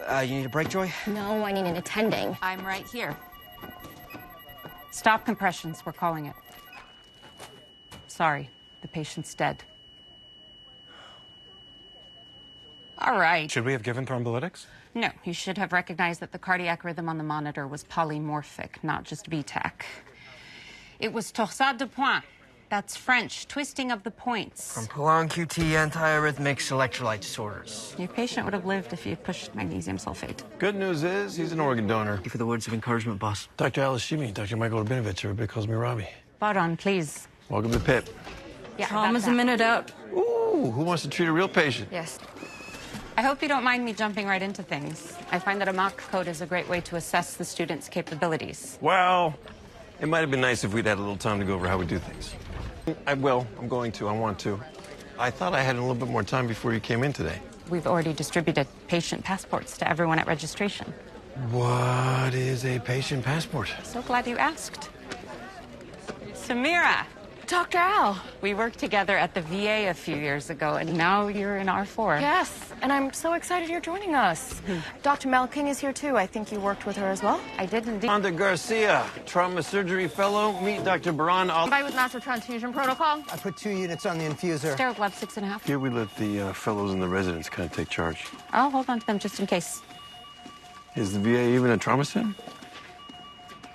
You need a break, Joy? No, I need an attending. I'm right here. Stop compressions, we're calling it. Sorry, the patient's dead. All right. Should we have given thrombolytics? No, you should have recognized that the cardiac rhythm on the monitor was polymorphic, not just VTAC. It was torsade de pointe. That's French, twisting of the points. From prolonged QT, antiarrhythmics, electrolyte disorders. Your patient would have lived if you pushed magnesium sulfate. Good news is he's an organ donor. Thank you for the words of encouragement, boss. Dr. Al-Hashimi, Dr. Michael Rabinovich, everybody calls me Robbie. Baran, please. Welcome to Pitt. Yeah, Trauma's a minute out. Ooh, who wants to treat a real patient? Yes. I hope you don't mind me jumping right into things. I find that a mock code is a great way to assess the student's capabilities. Well, it might have been nice if we'd had a little time to go over how we do things. I will. I'm going to. I want to. I thought I had a little bit more time before you came in today. We've already distributed patient passports to everyone at registration. What is a patient passport? So glad you asked. Samira, Dr. Al. we worked together at the VA a few years ago, and now you're in R4. Yes, and I'm so excited you're joining us. Dr. Malking is here, too. I think you worked with her as well. I did indeed. Wanda Garcia, trauma surgery fellow. Meet Dr. Baran. Somebody with massive transfusion protocol. I put 2 units on the infuser. Sterile blood 6.5. Here we let the fellows and the residents kind of take charge. I'll hold on to them just in case. Is the VA even a trauma center?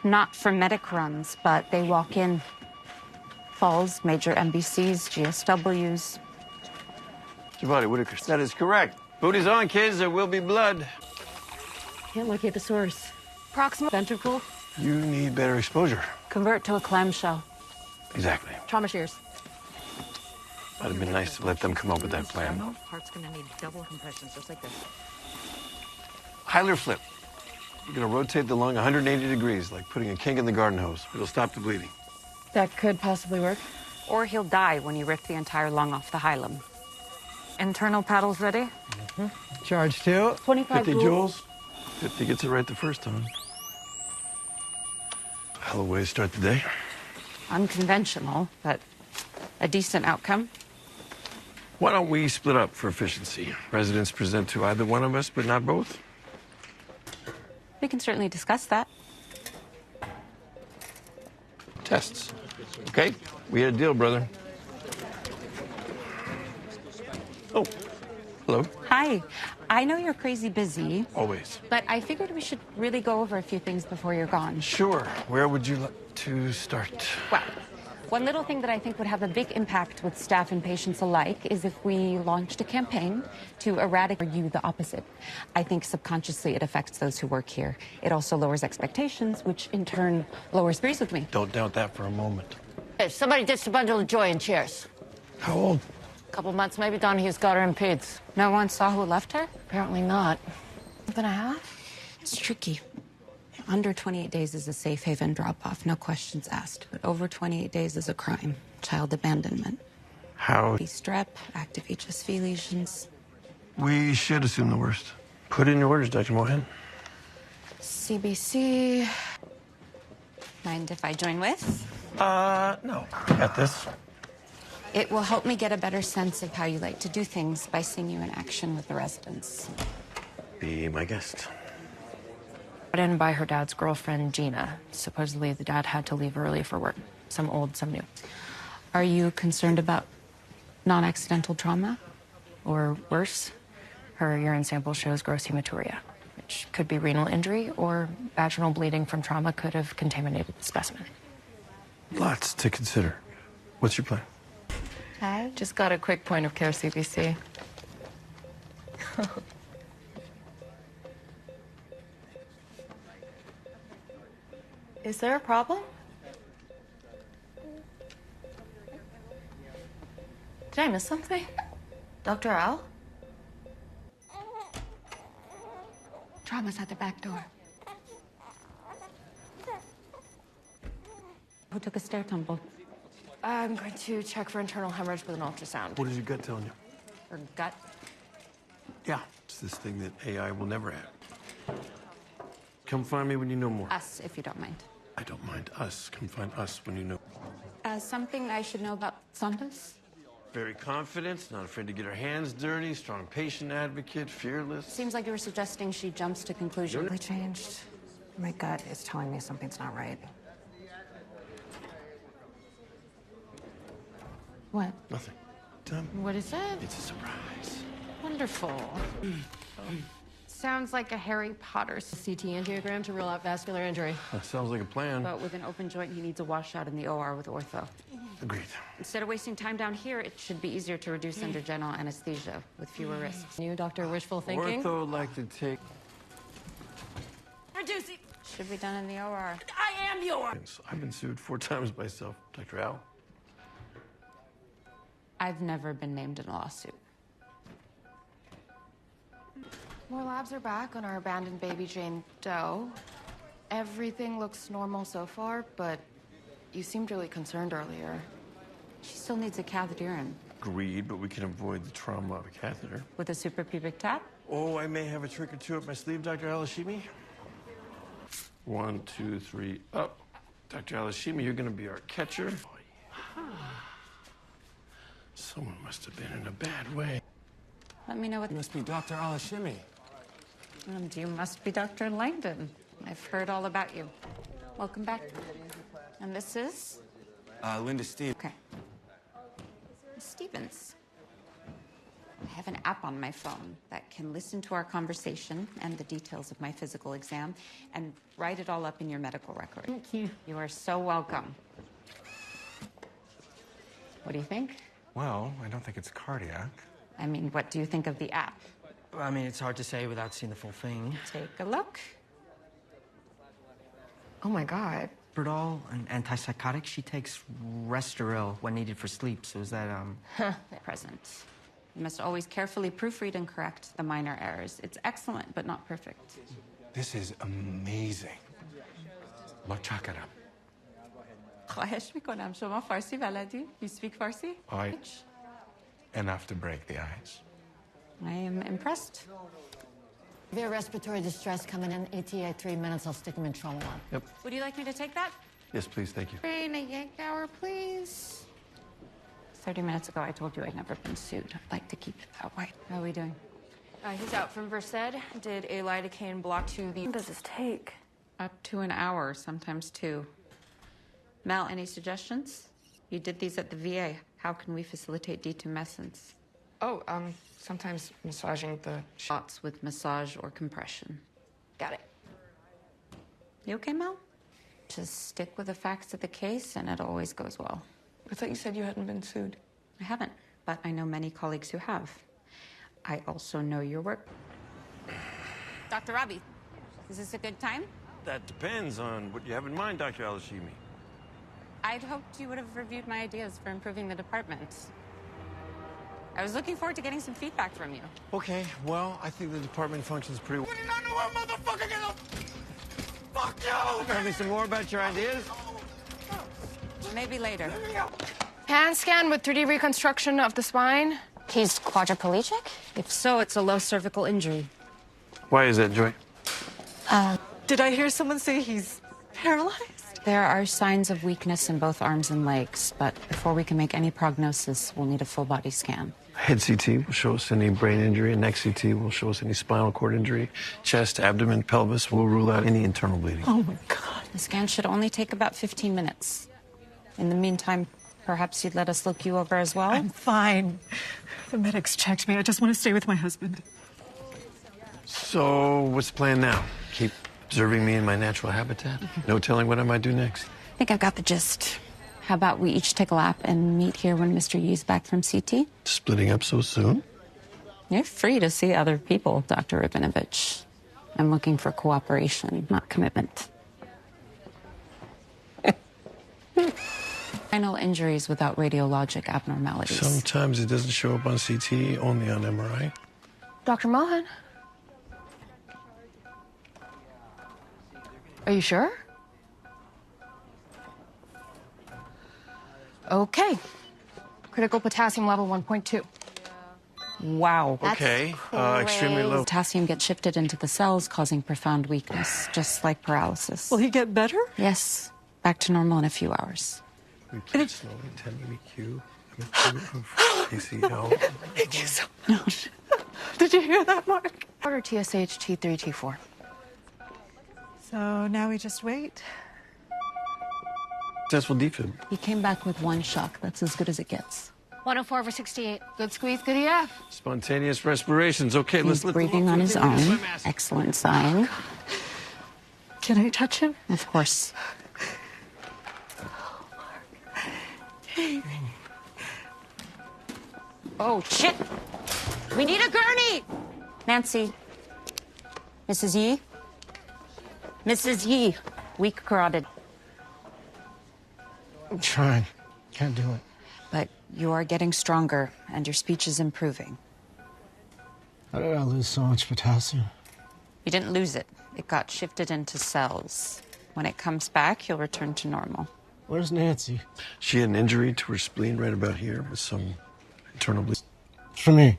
Not for medic runs, but they walk in. Falls, major MBCs, GSWs. Giovanni Whitaker. That is correct. Booty's on, kids. There will be blood. Can't locate the source. Proximal ventricle. You need better exposure. Convert to a clamshell. Exactly. Trauma shears. Might have been nice to let them come up with that plan. Heart's gonna need double compressions, just like this. Hyler flip. You're gonna rotate the lung 180 degrees, like putting a kink in the garden hose. It'll stop the bleeding. That could possibly work. Or he'll die when you rip the entire lung off the hilum. Internal paddles ready? Charge 2. 25 50 joules. 50 gets it right the first time. Hell of a way to start the day. Unconventional, but a decent outcome. Why don't we split up for efficiency? Residents present to either one of us, but not both. We can certainly discuss that. Tests. Okay? We had a deal, brother. Oh, hello. Hi. I know you're crazy busy, Always. but I figured we should really go over a few things before you're gone. Sure. Where would you like to start? Well, one little thing that I think would have a big impact with staff and patients alike is if we launched a campaign to eradicate you the opposite. I think subconsciously it affects those who work here. It also lowers expectations, which in turn lowers agrees with me. Don't doubt that for a moment. Hey, somebody ditched a bundle of Joy in chairs. How old? Couple months, maybe. Donahue's got her in peds. No one saw who left her? Apparently not. Something I have? It's tricky. Under 28 days is a safe haven drop-off, no questions asked. But over 28 days is a crime, child abandonment. How? Strep, active HSV lesions. We should assume the worst. Put in your orders, Dr. Mohan. CBC. Mind if I join with? No. Got this. It will help me get a better sense of how you like to do things by seeing you in action with the residents. Be my guest. Brought in by her dad's girlfriend, Gina. Supposedly the dad had to leave early for work. Some old, some new. Are you concerned about non-accidental trauma? Or worse, her urine sample shows gross hematuria, which could be renal injury or vaginal bleeding from trauma could have contaminated the specimen. Lots to consider. What's your plan? I just got a quick point of care CBC. Is there a problem? Did I miss something? Dr. Al? Trauma's at the back door. Who took a stair tumble? I'm going to check for internal hemorrhage with an ultrasound. What is your gut telling you? Or gut? Yeah, it's this thing that AI will never add. Come find me when you know more. Us, if you don't mind. I don't mind us. Come find us when you know. Something I should know about sondas? Very confident, not afraid to get her hands dirty, strong patient advocate, fearless. Seems like you were suggesting she jumps to conclusions. I changed. My gut is telling me something's not right. What? Nothing. Tom? What is it? It's a surprise. Wonderful. Sounds like a Harry Potter CT angiogram to rule out vascular injury. That sounds like a plan. But with an open joint, he needs a washout in the OR with ortho. Agreed. Instead of wasting time down here, it should be easier to reduce under general anesthesia with fewer risks. You, Dr. Wishful Thinking? Ortho would like to take... Reduce it. Should be done in the OR. I am your... I've been sued 4 times myself, Dr. Al. I've never been named in a lawsuit. More labs are back on our abandoned baby Jane Doe. Everything looks normal so far, but you seemed really concerned earlier. She still needs a catheter in. Agreed, but we can avoid the trauma of a catheter. With a suprapubic tap? Oh, I may have a trick or two up my sleeve, Dr. Al-Hashimi. 1, 2, 3, up. Dr. Al-Hashimi, you're going to be our catcher. Oh, yeah. Someone must have been in a bad way. Let me know what... You must be Dr. Al-Hashimi. And you must be Dr. Langdon. I've heard all about you. Welcome back. And this is? Linda Steve. Okay. Ms. Stevens. I have an app on my phone that can listen to our conversation and the details of my physical exam and write it all up in your medical record. Thank you. You are so welcome. What do you think? Well, I don't think it's cardiac. I mean, what do you think of the app? I mean, it's hard to say without seeing the full thing. Take a look. Oh my God. Burdol, an antipsychotic, she takes Restoril when needed for sleep. So is that, Present. You must always carefully proofread and correct the minor errors. It's excellent, but not perfect. This is amazing. Machakara. خواهش میکنم شما فارسی بلدی? You speak Farsi? Enough to break the ice. I am impressed. Severe respiratory distress coming in. ETA 3 minutes. I'll stick him in trauma one. Yep. Would you like me to take that? Yes, please, thank you. Rain, a yank hour, please. 30 minutes ago, I told you I'd never been sued. I'd like to keep it that way. How are we doing? He's out from Versed. Did a lidocaine block to the... What does this take? Up to an hour, sometimes 2. Mel, any suggestions? You did these at the VA. How can we facilitate detumescence? Oh, sometimes massaging the Shots with massage or compression. Got it. You okay, Mel? Just stick with the facts of the case, and it always goes well. I thought you said you hadn't been sued. I haven't, but I know many colleagues who have. I also know your work. Dr. Rabi, is this a good time? That depends on what you have in mind, Dr. Al-Hashimi. I'd hoped you would have reviewed my ideas for improving the department. I was looking forward to getting some feedback from you. Okay, well, I think the department functions pretty well. Fuck you! Tell me some more about your ideas. Maybe later. Hand scan with 3D reconstruction of the spine. He's quadriplegic? If so, it's a low cervical injury. Why is that, Joy? Did I hear someone say he's paralyzed? There are signs of weakness in both arms and legs, but before we can make any prognosis, we'll need a full body scan. Head CT will show us any brain injury, and neck CT will show us any spinal cord injury. Chest, abdomen, pelvis will rule out any internal bleeding. Oh, my God. The scan should only take about 15 minutes. In the meantime, perhaps you'd let us look you over as well? I'm fine. The medics checked me. I just want to stay with my husband. So, what's the plan now? Keep observing me in my natural habitat? No telling what I might do next. I think I've got the gist. How about we each take a lap and meet here when Mr. Yi's back from CT? Splitting up so soon? You're free to see other people, Dr. Rabinovich. I'm looking for cooperation, not commitment. Spinal injuries without radiologic abnormalities. Sometimes it doesn't show up on CT, only on MRI. Dr. Mohan. Are you sure? Okay. Critical potassium level 1.2. Wow. Okay, extremely low. Potassium gets shifted into the cells, causing profound weakness, just like paralysis. Will he get better? Yes. Back to normal in a few hours. We please slowly 10 EQ. ACL. Thank you so much. Did you hear that, Mark? Order TSH T3 T4. So now we just wait. Successful defib. He came back with one shock. That's as good as it gets. 104/68. Good squeeze, good EF. Spontaneous respirations. Okay, He's let's breathing on his own. Excellent sign. Can I touch him? Of course. Oh, shit! We need a gurney! Nancy. Mrs. Yee? Mrs. Yee. Weak carotid. I'm trying. Can't do it. But you are getting stronger, and your speech is improving. How did I lose so much potassium? You didn't lose it. It got shifted into cells. When it comes back, you'll return to normal. Where's Nancy? She had an injury to her spleen right about here with some internal bleeding. For me.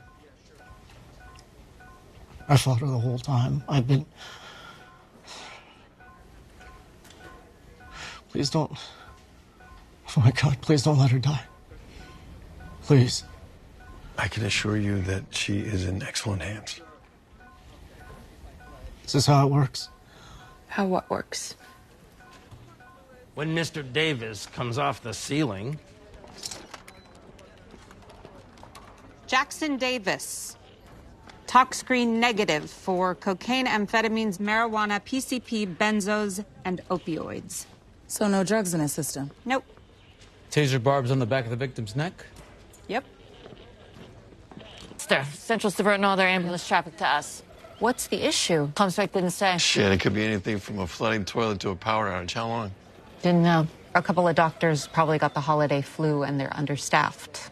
I fought her the whole time. I've been... Please don't... Oh my God, please don't let her die. Please. I can assure you that she is in excellent hands. Is this how it works? How what works? When Mr. Davis comes off the ceiling. Jackson Davis. Tox screen negative for cocaine, amphetamines, marijuana, PCP, benzos, and opioids. So no drugs in his system? Nope. Taser barbs on the back of the victim's neck? Yep. Central's diverting all their ambulance traffic to us. What's the issue? Plumspec didn't say. Shit, it could be anything from a flooding toilet to a power outage. How long? Didn't know. A couple of doctors probably got the holiday flu and they're understaffed.